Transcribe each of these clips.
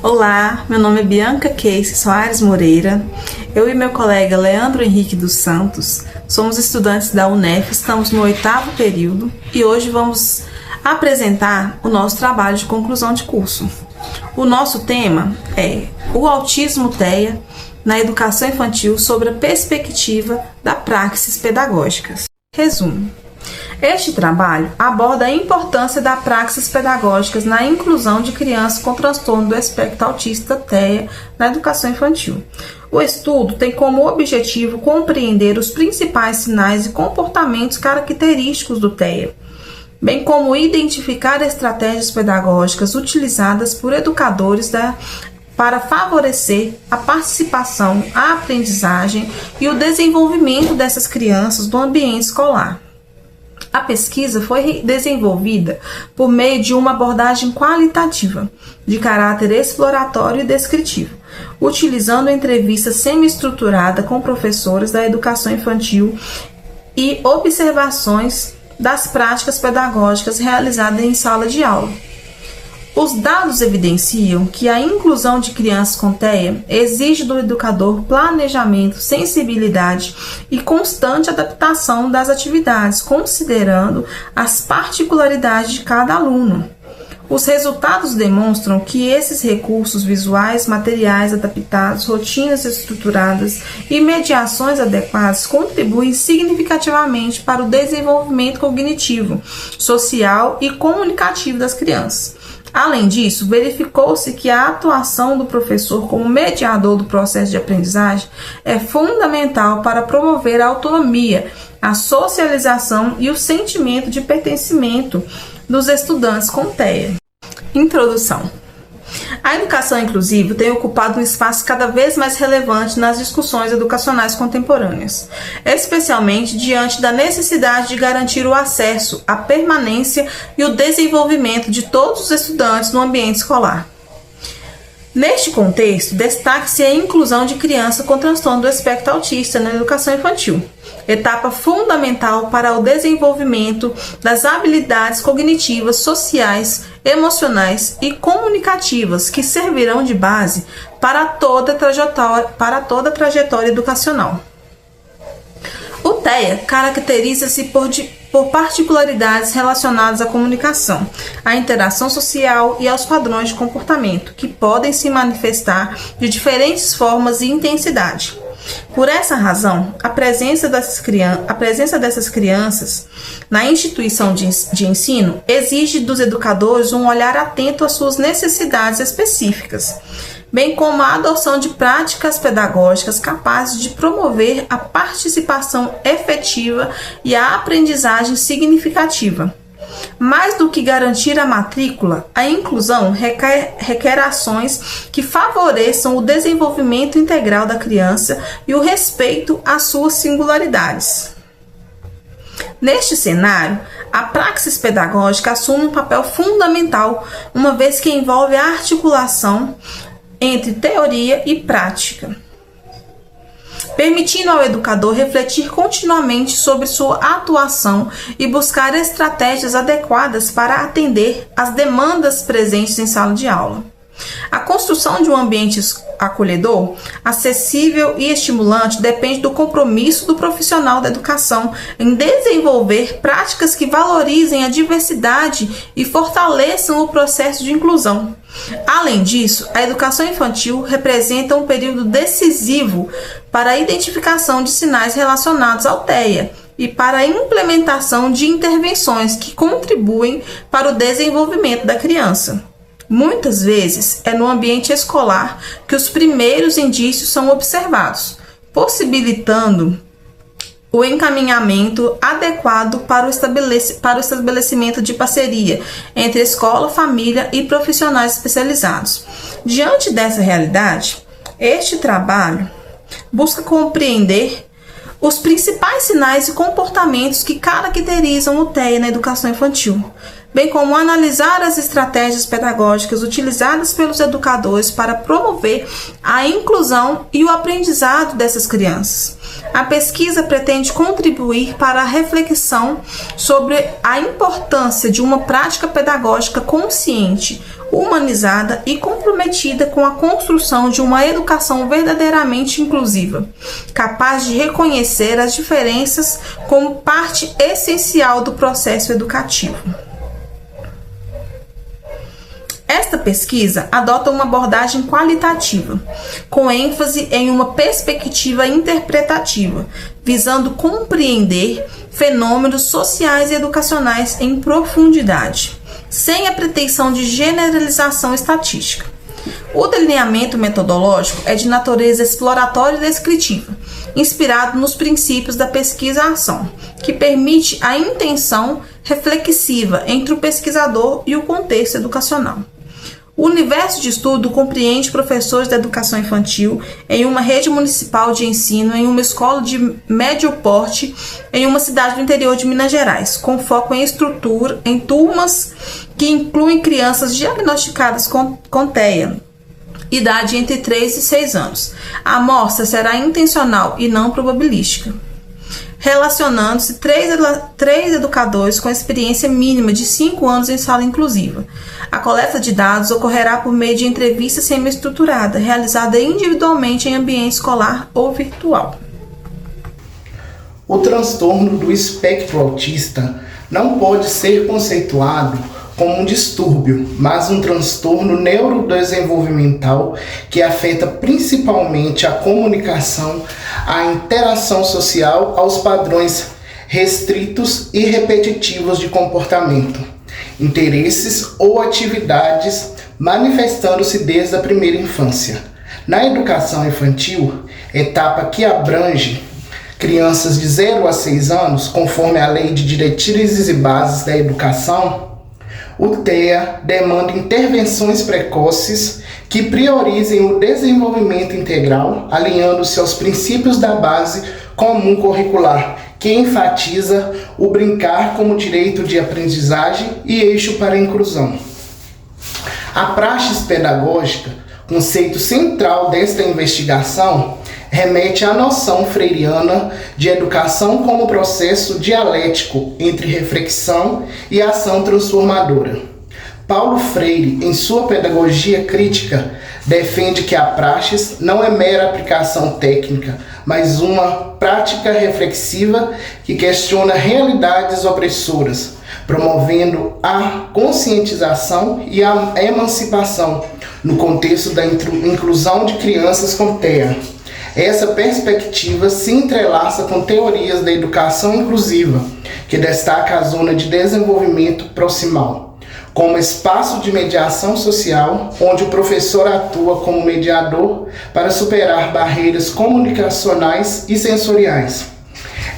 Olá, meu nome é Bianca Casey Soares Moreira. Eu e meu colega Leandro Henrique dos Santos somos estudantes da UNEF, estamos no 8º período e hoje vamos apresentar o nosso trabalho de conclusão de curso. O nosso tema é o autismo TEA na educação infantil sobre a perspectiva da praxis pedagógicas. Resumo. Este trabalho aborda a importância da praxis pedagógicas na inclusão de crianças com transtorno do espectro autista TEA na educação infantil. O estudo tem como objetivo compreender os principais sinais e comportamentos característicos do TEA, bem como identificar estratégias pedagógicas utilizadas por educadores para favorecer a participação, a aprendizagem e o desenvolvimento dessas crianças no ambiente escolar. A pesquisa foi desenvolvida por meio de uma abordagem qualitativa, de caráter exploratório e descritivo, utilizando entrevista semi-estruturada com professores da educação infantil e observações das práticas pedagógicas realizadas em sala de aula. Os dados evidenciam que a inclusão de crianças com TEA exige do educador planejamento, sensibilidade e constante adaptação das atividades, considerando as particularidades de cada aluno. Os resultados demonstram que esses recursos visuais, materiais adaptados, rotinas estruturadas e mediações adequadas contribuem significativamente para o desenvolvimento cognitivo, social e comunicativo das crianças. Além disso, verificou-se que a atuação do professor como mediador do processo de aprendizagem é fundamental para promover a autonomia, a socialização e o sentimento de pertencimento dos estudantes com TEA. Introdução. A educação inclusiva tem ocupado um espaço cada vez mais relevante nas discussões educacionais contemporâneas, especialmente diante da necessidade de garantir o acesso, a permanência e o desenvolvimento de todos os estudantes no ambiente escolar. Neste contexto, destaque-se a inclusão de crianças com transtorno do espectro autista na educação infantil, etapa fundamental para o desenvolvimento das habilidades cognitivas, sociais, emocionais e comunicativas que servirão de base para toda a trajetória educacional. O TEA caracteriza-se por particularidades relacionadas à comunicação, à interação social e aos padrões de comportamento, que podem se manifestar de diferentes formas e intensidade. Por essa razão, a presença dessas crianças na instituição de ensino exige dos educadores um olhar atento às suas necessidades específicas, bem como a adoção de práticas pedagógicas capazes de promover a participação efetiva e a aprendizagem significativa. Mais do que garantir a matrícula, a inclusão requer ações que favoreçam o desenvolvimento integral da criança e o respeito às suas singularidades. Neste cenário, a praxis pedagógica assume um papel fundamental, uma vez que envolve a articulação entre teoria e prática, permitindo ao educador refletir continuamente sobre sua atuação e buscar estratégias adequadas para atender às demandas presentes em sala de aula. A construção de um ambiente acolhedor, acessível e estimulante depende do compromisso do profissional da educação em desenvolver práticas que valorizem a diversidade e fortaleçam o processo de inclusão. Além disso, a educação infantil representa um período decisivo para a identificação de sinais relacionados ao TEA e para a implementação de intervenções que contribuem para o desenvolvimento da criança. Muitas vezes é no ambiente escolar que os primeiros indícios são observados, possibilitando o encaminhamento adequado para o estabelecimento de parceria entre escola, família e profissionais especializados. Diante dessa realidade, este trabalho busca compreender os principais sinais e comportamentos que caracterizam o TEA na educação infantil, bem como analisar as estratégias pedagógicas utilizadas pelos educadores para promover a inclusão e o aprendizado dessas crianças. A pesquisa pretende contribuir para a reflexão sobre a importância de uma prática pedagógica consciente, humanizada e comprometida com a construção de uma educação verdadeiramente inclusiva, capaz de reconhecer as diferenças como parte essencial do processo educativo. Esta pesquisa adota uma abordagem qualitativa, com ênfase em uma perspectiva interpretativa, visando compreender fenômenos sociais e educacionais em profundidade, sem a pretensão de generalização estatística. O delineamento metodológico é de natureza exploratória e descritiva, inspirado nos princípios da pesquisa-ação, que permite a intenção reflexiva entre o pesquisador e o contexto educacional. O universo de estudo compreende professores da educação infantil em uma rede municipal de ensino, em uma escola de médio porte, em uma cidade do interior de Minas Gerais, com foco em estrutura, em turmas que incluem crianças diagnosticadas com TEA, idade entre 3 e 6 anos. A amostra será intencional e não probabilística, relacionando-se três educadores com experiência mínima de 5 anos em sala inclusiva. A coleta de dados ocorrerá por meio de entrevista semi-estruturada, realizada individualmente em ambiente escolar ou virtual. O transtorno do espectro autista não pode ser conceituado como um distúrbio, mas um transtorno neurodesenvolvimental que afeta principalmente a comunicação, a interação social, aos padrões restritos e repetitivos de comportamento, interesses ou atividades, manifestando-se desde a primeira infância. Na educação infantil, etapa que abrange crianças de 0 a 6 anos, conforme a Lei de Diretrizes e Bases da Educação, o TEA demanda intervenções precoces que priorizem o desenvolvimento integral, alinhando-se aos princípios da base comum curricular, que enfatiza o brincar como direito de aprendizagem e eixo para a inclusão. A praxis pedagógica, conceito central desta investigação, remete à noção freiriana de educação como processo dialético entre reflexão e ação transformadora. Paulo Freire, em sua pedagogia crítica, defende que a praxis não é mera aplicação técnica, mas uma prática reflexiva que questiona realidades opressoras, promovendo a conscientização e a emancipação no contexto da inclusão de crianças com TEA. Essa perspectiva se entrelaça com teorias da educação inclusiva, que destaca a zona de desenvolvimento proximal, como espaço de mediação social, onde o professor atua como mediador para superar barreiras comunicacionais e sensoriais.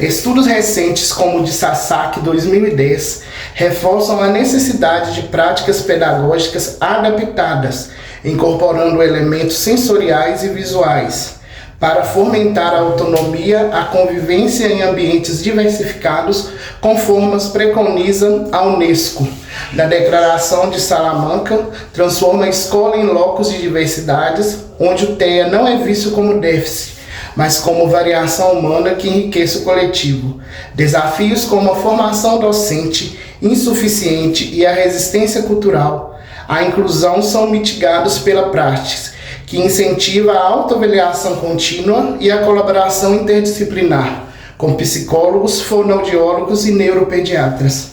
Estudos recentes, como o de Sasaki 2010, reforçam a necessidade de práticas pedagógicas adaptadas, incorporando elementos sensoriais e visuais, para fomentar a autonomia, a convivência em ambientes diversificados, conforme preconiza a Unesco. Na Declaração de Salamanca, transforma a escola em locus de diversidades, onde o TEA não é visto como déficit, mas como variação humana que enriquece o coletivo. Desafios como a formação docente insuficiente e a resistência cultural à inclusão são mitigados pela prática, que incentiva a autoavaliação contínua e a colaboração interdisciplinar, com psicólogos, fonoaudiólogos e neuropediatras.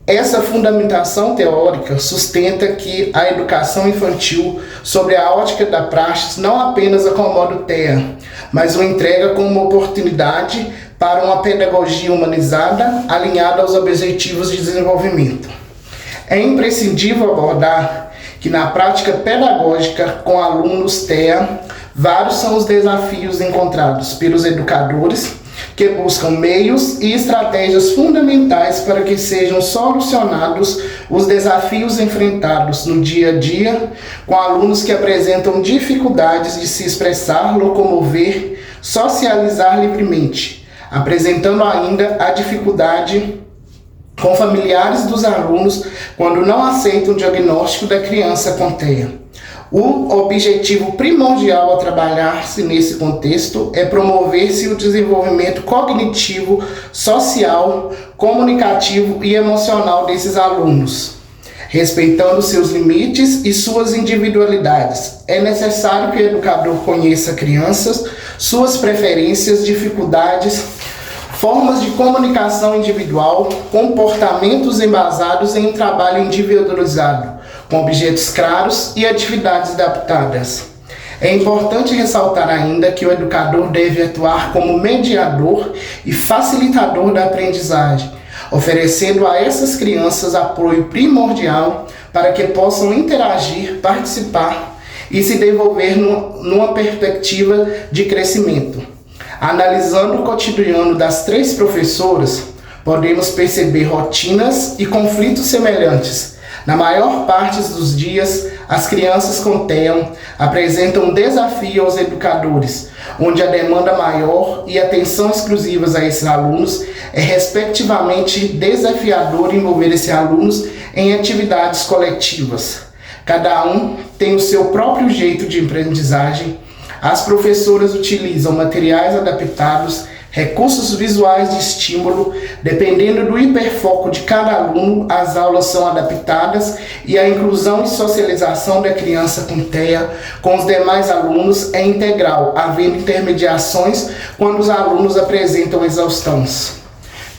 Essa fundamentação teórica sustenta que a educação infantil, sobre a ótica da praxis, não apenas acomoda o TEA, mas o entrega como uma oportunidade para uma pedagogia humanizada, alinhada aos objetivos de desenvolvimento. É imprescindível abordar que na prática pedagógica com alunos TEA, vários são os desafios encontrados pelos educadores que buscam meios e estratégias fundamentais para que sejam solucionados os desafios enfrentados no dia a dia com alunos que apresentam dificuldades de se expressar, locomover, socializar livremente, apresentando ainda a dificuldade com familiares dos alunos quando não aceitam o diagnóstico da criança com TEA. O objetivo primordial a trabalhar-se nesse contexto é promover-se o desenvolvimento cognitivo, social, comunicativo e emocional desses alunos, respeitando seus limites e suas individualidades. É necessário que o educador conheça crianças, suas preferências, dificuldades, formas de comunicação individual, comportamentos embasados em um trabalho individualizado, com objetos claros e atividades adaptadas. É importante ressaltar ainda que o educador deve atuar como mediador e facilitador da aprendizagem, oferecendo a essas crianças apoio primordial para que possam interagir, participar e se desenvolver numa perspectiva de crescimento. Analisando o cotidiano das 3 professoras, podemos perceber rotinas e conflitos semelhantes. Na maior parte dos dias, as crianças com TEA apresentam um desafio aos educadores, onde a demanda maior e atenção exclusivas a esses alunos é respectivamente desafiador envolver esses alunos em atividades coletivas. Cada um tem o seu próprio jeito de aprendizagem. As professoras utilizam materiais adaptados, recursos visuais de estímulo. Dependendo do hiperfoco de cada aluno, as aulas são adaptadas e a inclusão e socialização da criança com TEA com os demais alunos é integral, havendo intermediações quando os alunos apresentam exaustões.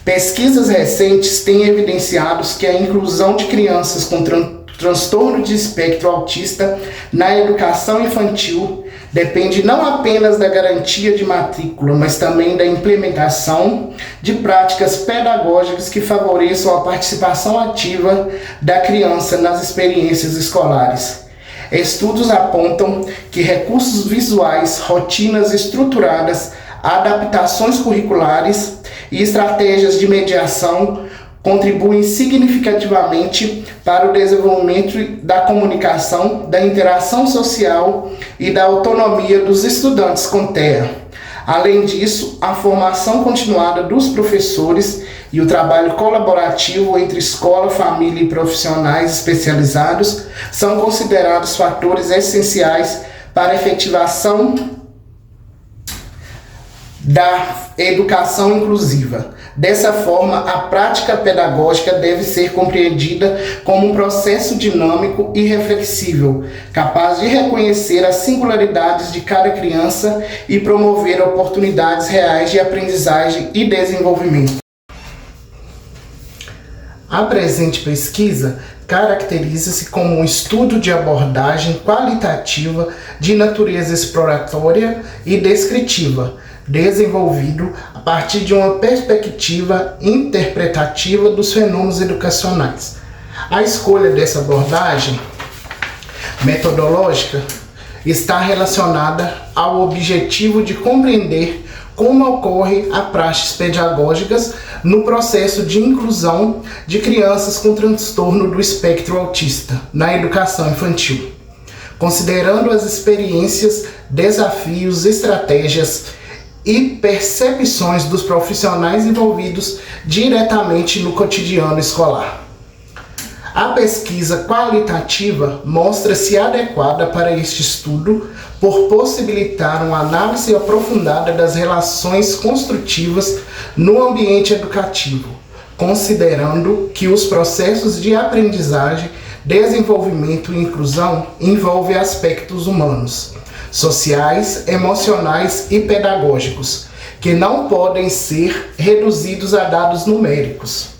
Pesquisas recentes têm evidenciado que a inclusão de crianças com transtorno de espectro autista na educação infantil depende não apenas da garantia de matrícula, mas também da implementação de práticas pedagógicas que favoreçam a participação ativa da criança nas experiências escolares. Estudos apontam que recursos visuais, rotinas estruturadas, adaptações curriculares e estratégias de mediação contribuem significativamente para o desenvolvimento da comunicação, da interação social e da autonomia dos estudantes com TEA. Além disso, a formação continuada dos professores e o trabalho colaborativo entre escola, família e profissionais especializados são considerados fatores essenciais para a efetivação da educação inclusiva. Dessa forma, a prática pedagógica deve ser compreendida como um processo dinâmico e reflexível, capaz de reconhecer as singularidades de cada criança e promover oportunidades reais de aprendizagem e desenvolvimento. A presente pesquisa caracteriza-se como um estudo de abordagem qualitativa de natureza exploratória e descritiva, desenvolvido a partir de uma perspectiva interpretativa dos fenômenos educacionais. A escolha dessa abordagem metodológica está relacionada ao objetivo de compreender como ocorrem as práticas pedagógicas no processo de inclusão de crianças com transtorno do espectro autista na educação infantil, considerando as experiências, desafios, estratégias e percepções dos profissionais envolvidos diretamente no cotidiano escolar. A pesquisa qualitativa mostra-se adequada para este estudo por possibilitar uma análise aprofundada das relações construtivas no ambiente educativo, considerando que os processos de aprendizagem, desenvolvimento e inclusão envolvem aspectos humanos, sociais, emocionais e pedagógicos, que não podem ser reduzidos a dados numéricos.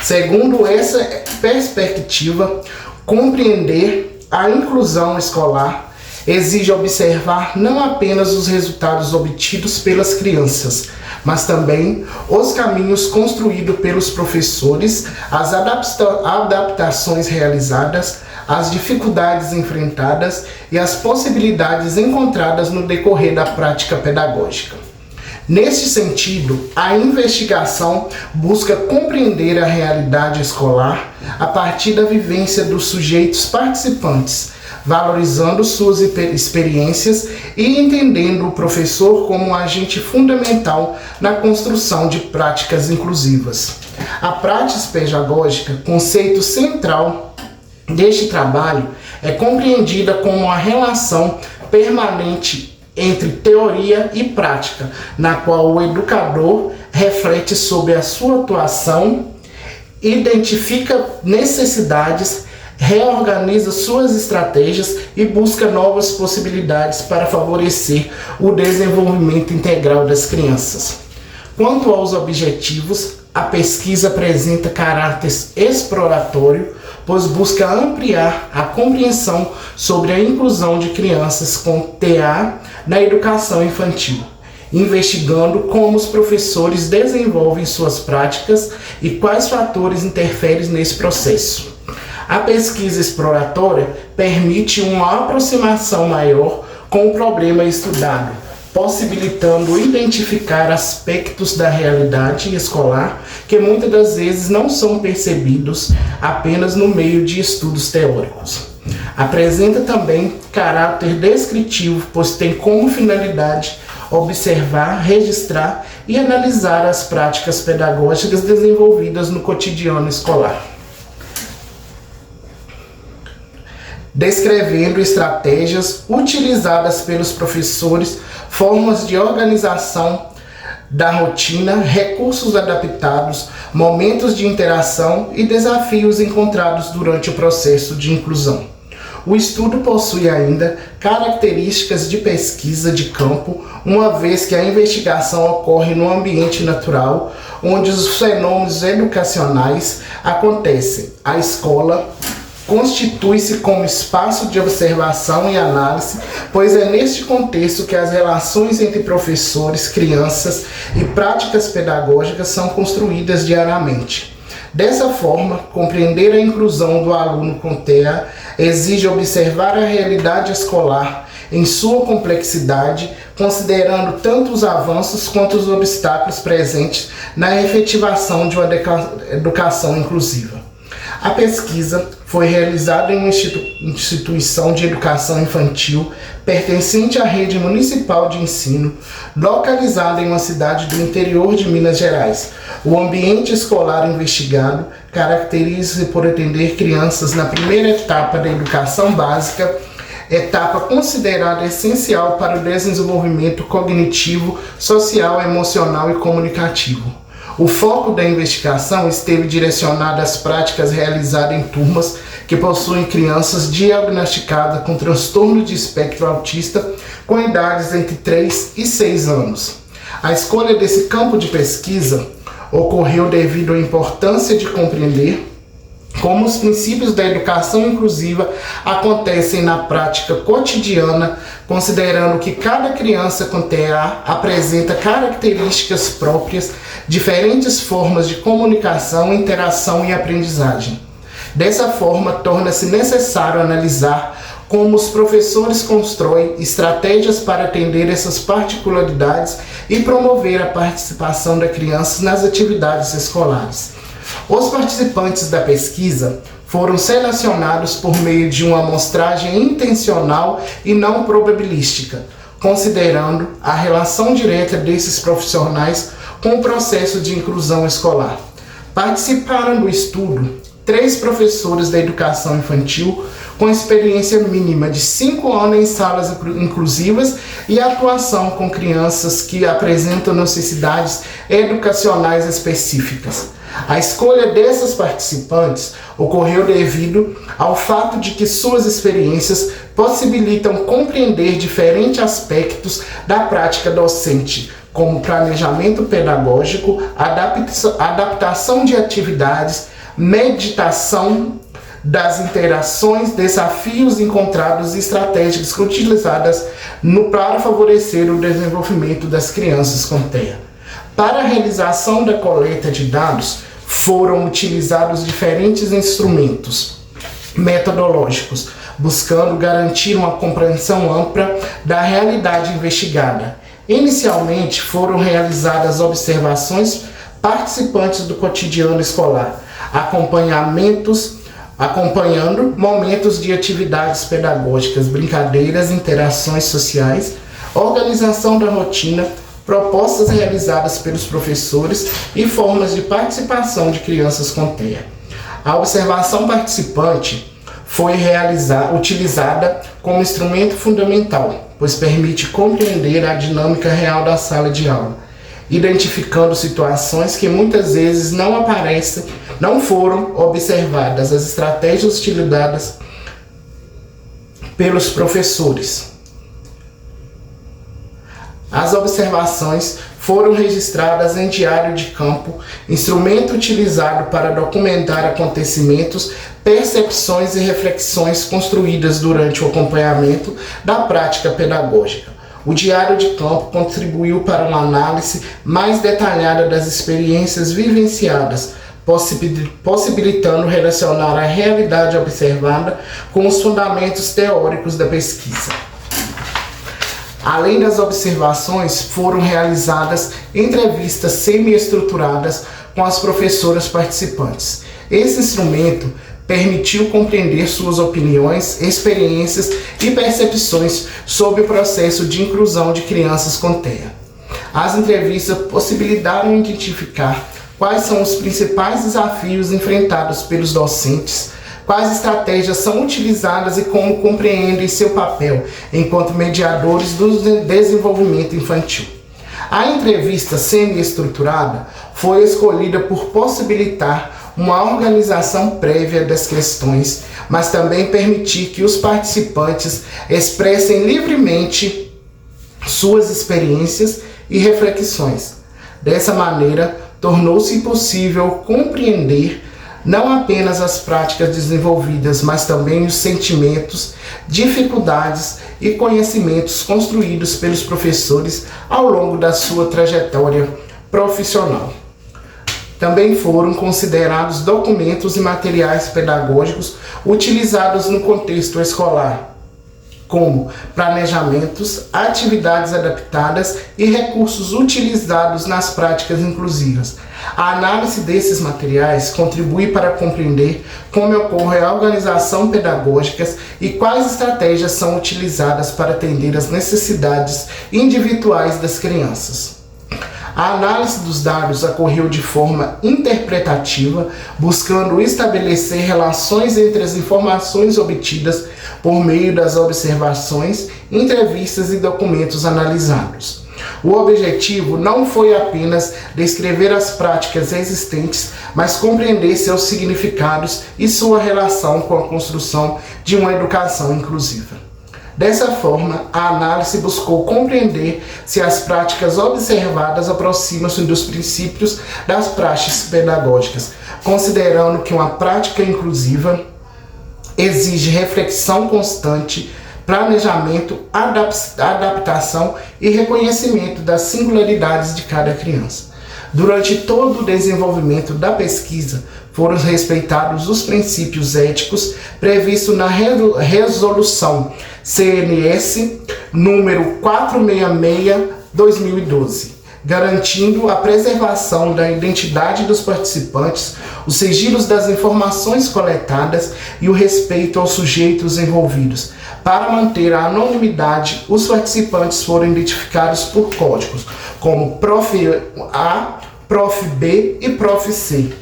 Segundo essa perspectiva, compreender a inclusão escolar exige observar não apenas os resultados obtidos pelas crianças, mas também os caminhos construídos pelos professores, as adaptações realizadas, as dificuldades enfrentadas e as possibilidades encontradas no decorrer da prática pedagógica. Neste sentido, a investigação busca compreender a realidade escolar a partir da vivência dos sujeitos participantes, valorizando suas experiências e entendendo o professor como um agente fundamental na construção de práticas inclusivas. A prática pedagógica, conceito central deste trabalho, é compreendida como uma relação permanente entre teoria e prática, na qual o educador reflete sobre a sua atuação, identifica necessidades, reorganiza suas estratégias e busca novas possibilidades para favorecer o desenvolvimento integral das crianças. Quanto aos objetivos, a pesquisa apresenta caráter exploratório, pois busca ampliar a compreensão sobre a inclusão de crianças com TEA na educação infantil, investigando como os professores desenvolvem suas práticas e quais fatores interferem nesse processo. A pesquisa exploratória permite uma aproximação maior com o problema estudado, possibilitando identificar aspectos da realidade escolar que muitas das vezes não são percebidos apenas no meio de estudos teóricos. Apresenta também caráter descritivo, pois tem como finalidade observar, registrar e analisar as práticas pedagógicas desenvolvidas no cotidiano escolar, descrevendo estratégias utilizadas pelos professores, formas de organização da rotina, recursos adaptados, momentos de interação e desafios encontrados durante o processo de inclusão. O estudo possui ainda características de pesquisa de campo, uma vez que a investigação ocorre no ambiente natural, onde os fenômenos educacionais acontecem. A escola constitui-se como espaço de observação e análise, pois é neste contexto que as relações entre professores, crianças e práticas pedagógicas são construídas diariamente. Dessa forma, compreender a inclusão do aluno com TEA exige observar a realidade escolar em sua complexidade, considerando tanto os avanços quanto os obstáculos presentes na efetivação de uma educação inclusiva. A pesquisa foi realizada em uma instituição de educação infantil pertencente à rede municipal de ensino, localizada em uma cidade do interior de Minas Gerais. O ambiente escolar investigado caracteriza-se por atender crianças na primeira etapa da educação básica, etapa considerada essencial para o desenvolvimento cognitivo, social, emocional e comunicativo. O foco da investigação esteve direcionado às práticas realizadas em turmas que possuem crianças diagnosticadas com transtorno de espectro autista com idades entre 3 e 6 anos. A escolha desse campo de pesquisa ocorreu devido à importância de compreender como os princípios da educação inclusiva acontecem na prática cotidiana, considerando que cada criança com TEA apresenta características próprias, diferentes formas de comunicação, interação e aprendizagem. Dessa forma, torna-se necessário analisar como os professores constroem estratégias para atender essas particularidades e promover a participação das crianças nas atividades escolares. Os participantes da pesquisa foram selecionados por meio de uma amostragem intencional e não probabilística, considerando a relação direta desses profissionais com o processo de inclusão escolar. Participaram do estudo 3 professores da educação infantil com experiência mínima de 5 anos em salas inclusivas e atuação com crianças que apresentam necessidades educacionais específicas. A escolha dessas participantes ocorreu devido ao fato de que suas experiências possibilitam compreender diferentes aspectos da prática docente, como planejamento pedagógico, adaptação de atividades, meditação das interações, desafios encontrados e estratégias utilizadas para favorecer o desenvolvimento das crianças com TEA. Para a realização da coleta de dados, foram utilizados diferentes instrumentos metodológicos, buscando garantir uma compreensão ampla da realidade investigada. Inicialmente, foram realizadas observações participantes do cotidiano escolar, acompanhando momentos de atividades pedagógicas, brincadeiras, interações sociais, organização da rotina, propostas realizadas pelos professores e formas de participação de crianças com TEA. A observação participante foi utilizada como instrumento fundamental, pois permite compreender a dinâmica real da sala de aula, identificando situações que muitas vezes não foram observadas, as estratégias utilizadas pelos professores. As observações foram registradas em diário de campo, instrumento utilizado para documentar acontecimentos, percepções e reflexões construídas durante o acompanhamento da prática pedagógica. O diário de campo contribuiu para uma análise mais detalhada das experiências vivenciadas, possibilitando relacionar a realidade observada com os fundamentos teóricos da pesquisa. Além das observações, foram realizadas entrevistas semi-estruturadas com as professoras participantes. Esse instrumento permitiu compreender suas opiniões, experiências e percepções sobre o processo de inclusão de crianças com TEA. As entrevistas possibilitaram identificar quais são os principais desafios enfrentados pelos docentes, quais estratégias são utilizadas e como compreendem seu papel enquanto mediadores do desenvolvimento infantil. A entrevista semi-estruturada foi escolhida por possibilitar uma organização prévia das questões, mas também permitir que os participantes expressem livremente suas experiências e reflexões. Dessa maneira, tornou-se possível compreender não apenas as práticas desenvolvidas, mas também os sentimentos, dificuldades e conhecimentos construídos pelos professores ao longo da sua trajetória profissional. Também foram considerados documentos e materiais pedagógicos utilizados no contexto escolar, como planejamentos, atividades adaptadas e recursos utilizados nas práticas inclusivas. A análise desses materiais contribui para compreender como ocorre a organização pedagógica e quais estratégias são utilizadas para atender às necessidades individuais das crianças. A análise dos dados ocorreu de forma interpretativa, buscando estabelecer relações entre as informações obtidas por meio das observações, entrevistas e documentos analisados. O objetivo não foi apenas descrever as práticas existentes, mas compreender seus significados e sua relação com a construção de uma educação inclusiva. Dessa forma, a análise buscou compreender se as práticas observadas aproximam-se dos princípios das praxes pedagógicas, considerando que uma prática inclusiva exige reflexão constante, planejamento, adaptação e reconhecimento das singularidades de cada criança. Durante todo o desenvolvimento da pesquisa, foram respeitados os princípios éticos previstos na Resolução CNS número 466/2012, garantindo a preservação da identidade dos participantes, os sigilos das informações coletadas e o respeito aos sujeitos envolvidos. Para manter a anonimidade, os participantes foram identificados por códigos, como Prof. A, Prof. B e Prof. C.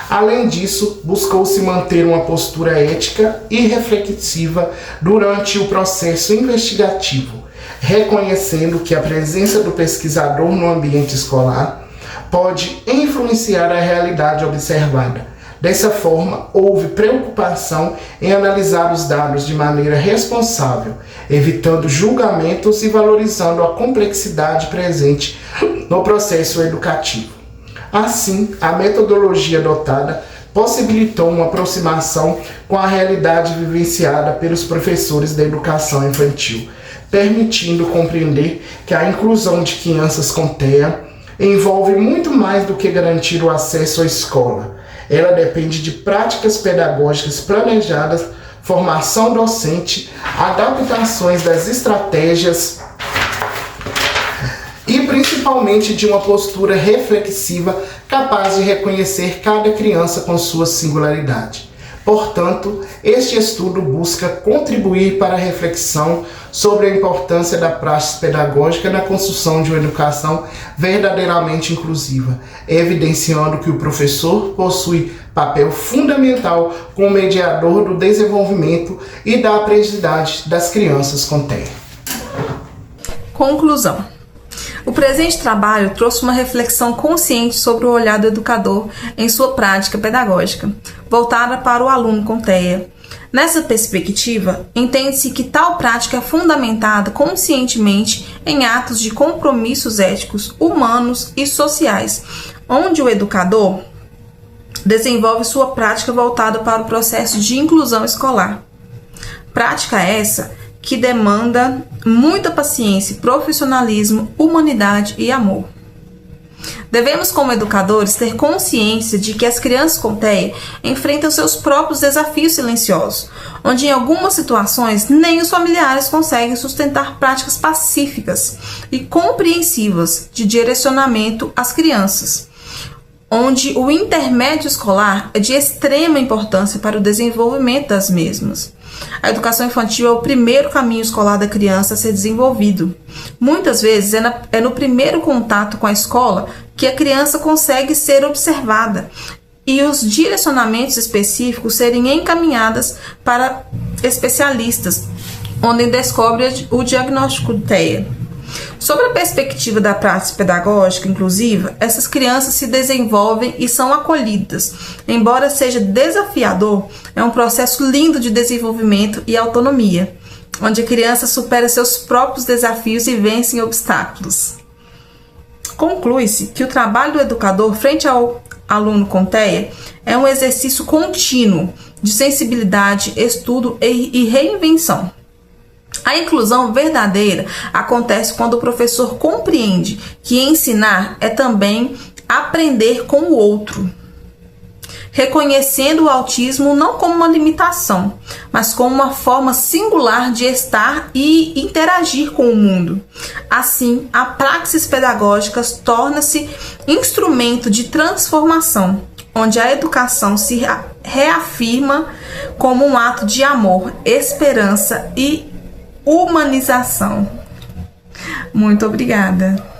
Além disso, buscou-se manter uma postura ética e reflexiva durante o processo investigativo, reconhecendo que a presença do pesquisador no ambiente escolar pode influenciar a realidade observada. Dessa forma, houve preocupação em analisar os dados de maneira responsável, evitando julgamentos e valorizando a complexidade presente no processo educativo. Assim, a metodologia adotada possibilitou uma aproximação com a realidade vivenciada pelos professores da educação infantil, permitindo compreender que a inclusão de crianças com TEA envolve muito mais do que garantir o acesso à escola. Ela depende de práticas pedagógicas planejadas, formação docente, adaptações das estratégias principalmente de uma postura reflexiva capaz de reconhecer cada criança com sua singularidade. Portanto, este estudo busca contribuir para a reflexão sobre a importância da praxis pedagógica na construção de uma educação verdadeiramente inclusiva, evidenciando que o professor possui papel fundamental como mediador do desenvolvimento e da aprendizagem das crianças com TEA. Conclusão. O presente trabalho trouxe uma reflexão consciente sobre o olhar do educador em sua prática pedagógica, voltada para o aluno com TEA. Nessa perspectiva, entende-se que tal prática é fundamentada conscientemente em atos de compromissos éticos, humanos e sociais, onde o educador desenvolve sua prática voltada para o processo de inclusão escolar. Prática essa que demanda muita paciência, profissionalismo, humanidade e amor. Devemos, como educadores, ter consciência de que as crianças com TEA enfrentam seus próprios desafios silenciosos, onde em algumas situações nem os familiares conseguem sustentar práticas pacíficas e compreensivas de direcionamento às crianças, onde o intermédio escolar é de extrema importância para o desenvolvimento das mesmas. A educação infantil é o primeiro caminho escolar da criança a ser desenvolvido. Muitas vezes é no primeiro contato com a escola que a criança consegue ser observada e os direcionamentos específicos serem encaminhados para especialistas, onde descobre o diagnóstico de TEA. Sobre a perspectiva da prática pedagógica inclusiva, essas crianças se desenvolvem e são acolhidas. Embora seja desafiador, é um processo lindo de desenvolvimento e autonomia, onde a criança supera seus próprios desafios e vence obstáculos. Conclui-se que o trabalho do educador frente ao aluno com TEA é um exercício contínuo de sensibilidade, estudo e reinvenção. A inclusão verdadeira acontece quando o professor compreende que ensinar é também aprender com o outro, reconhecendo o autismo não como uma limitação, mas como uma forma singular de estar e interagir com o mundo. Assim, a praxis pedagógica torna-se instrumento de transformação, onde a educação se reafirma como um ato de amor, esperança e humanização. Muito obrigada.